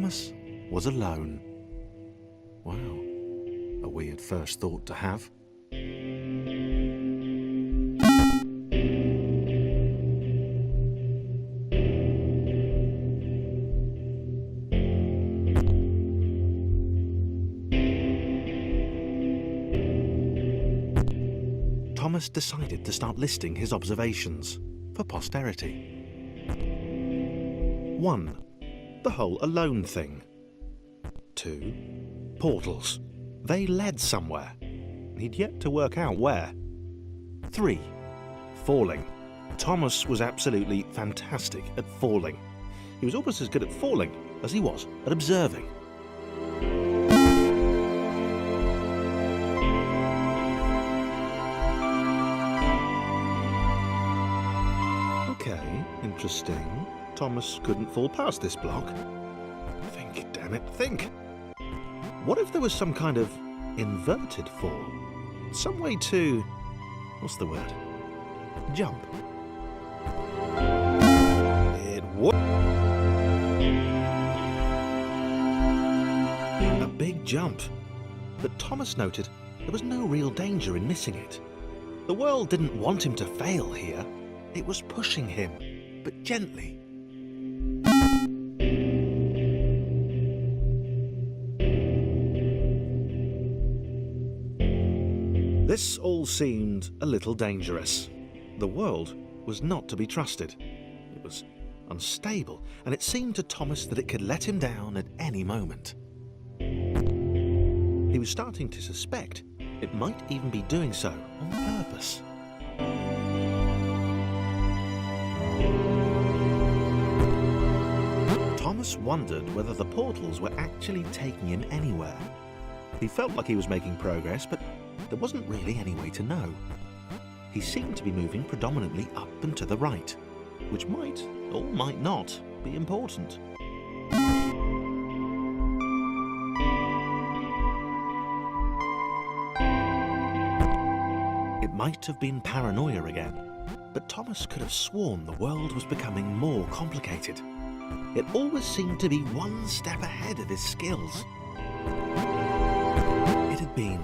Thomas was alone. Wow, a weird first thought to have. Thomas decided to start listing his observations for posterity. 1. The whole alone thing. 2. Portals. They led somewhere. He'd yet to work out where. 3. Falling. Thomas was absolutely fantastic at falling. He was almost as good at falling as he was at observing. Okay, interesting. Thomas couldn't fall past this block. Think, damn it, think! What if there was some kind of inverted fall? Some way to... what's the word? Jump. It would... a big jump. But Thomas noted there was no real danger in missing it. The world didn't want him to fail here. It was pushing him, but gently. This all seemed a little dangerous. The world was not to be trusted. It was unstable, and it seemed to Thomas that it could let him down at any moment. He was starting to suspect it might even be doing so on purpose. Thomas wondered whether the portals were actually taking him anywhere. He felt like he was making progress, but there wasn't really any way to know. He seemed to be moving predominantly up and to the right, which might, or might not, be important. It might have been paranoia again, but Thomas could have sworn the world was becoming more complicated. It always seemed to be one step ahead of his skills. It had been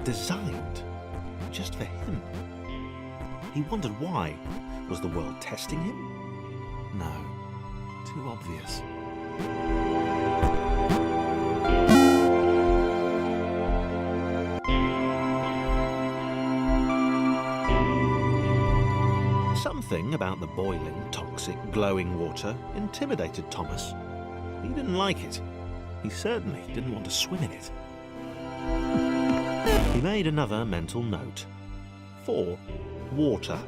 designed just for him. He wondered why. Was the world testing him? No, too obvious. Something about the boiling, toxic, glowing water intimidated Thomas. He didn't like it. He certainly didn't want to swim in it. He made another mental note. 4. Water.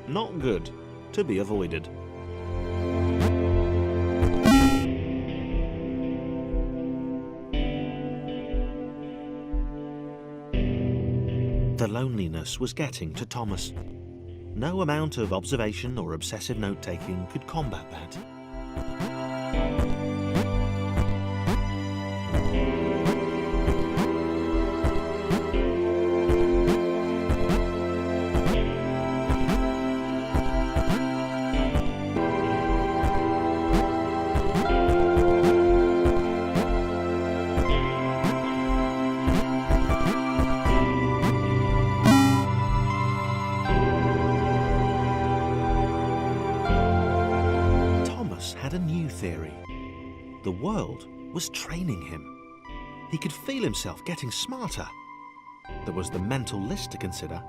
Not good. To be avoided. The loneliness was getting to Thomas. No amount of observation or obsessive note-taking could combat that. Theory. The world was training him. He could feel himself getting smarter. There was the mental list to consider.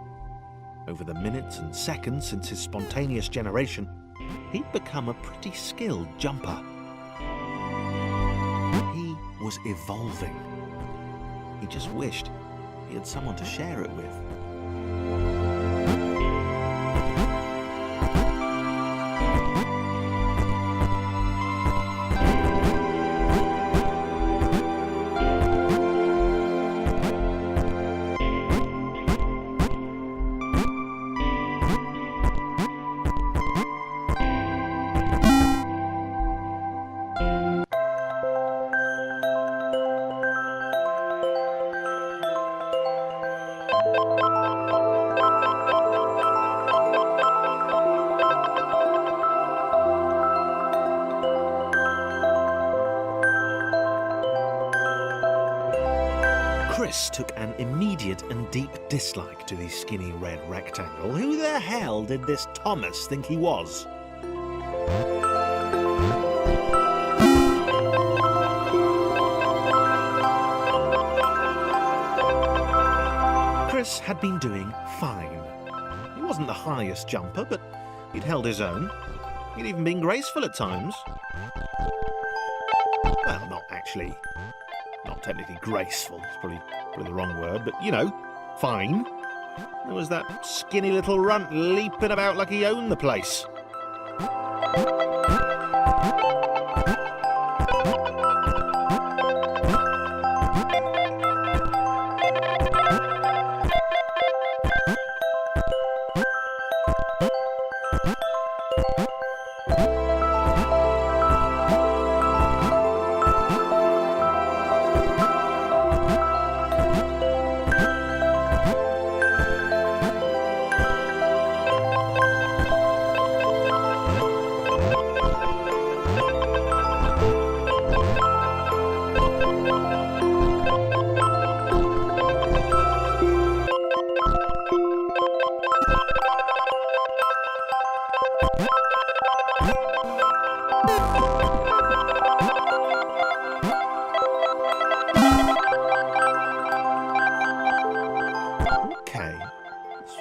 Over the minutes and seconds since his spontaneous generation, he'd become a pretty skilled jumper. He was evolving. He just wished he had someone to share it with. Chris took an immediate and deep dislike to the skinny red rectangle. Who the hell did this Thomas think he was? Chris had been doing fine. He wasn't the highest jumper, but he'd held his own. He'd even been graceful at times. Well, not technically graceful, it's probably the wrong word, but you know, fine. There was that skinny little runt leaping about like he owned the place.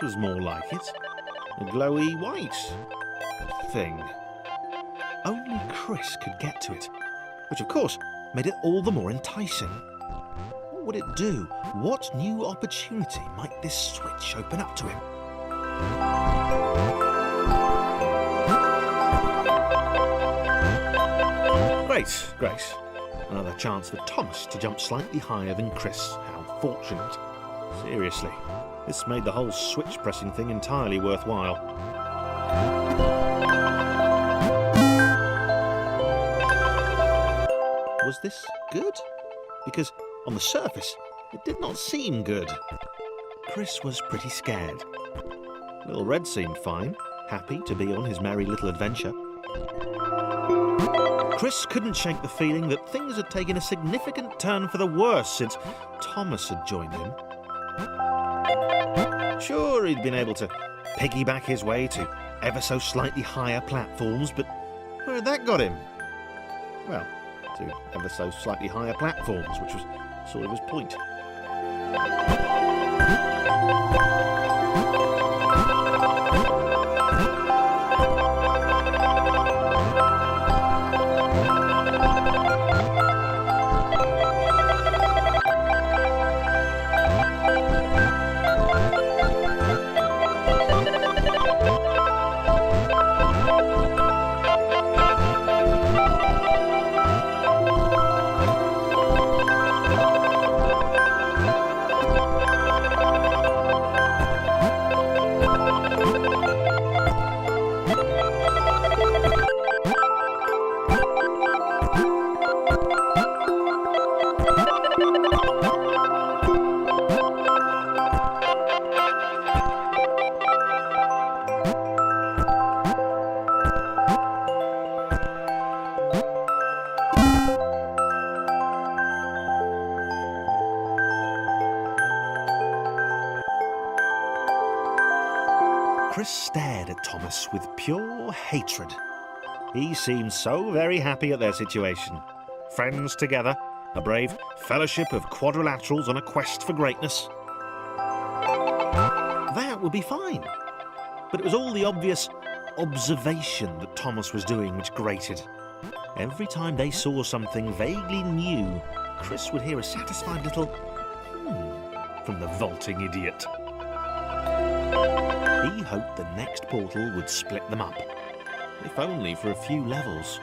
Was more like it. A glowy white thing. Only Chris could get to it, which of course made it all the more enticing. What would it do? What new opportunity might this switch open up to him? Great. Another chance for Thomas to jump slightly higher than Chris. How fortunate. Seriously. This made the whole switch pressing thing entirely worthwhile. Was this good? Because on the surface, it did not seem good. Chris was pretty scared. Little Red seemed fine, happy to be on his merry little adventure. Chris couldn't shake the feeling that things had taken a significant turn for the worse since Thomas had joined him. Sure, he'd been able to piggyback his way to ever so slightly higher platforms, but where had that got him? Well, to ever so slightly higher platforms, which was sort of his point. Chris stared at Thomas with pure hatred. He seemed so very happy at their situation. Friends together, a brave fellowship of quadrilaterals on a quest for greatness. That would be fine. But it was all the obvious observation that Thomas was doing which grated. Every time they saw something vaguely new, Chris would hear a satisfied little from the vaulting idiot. He hoped the next portal would split them up, if only for a few levels.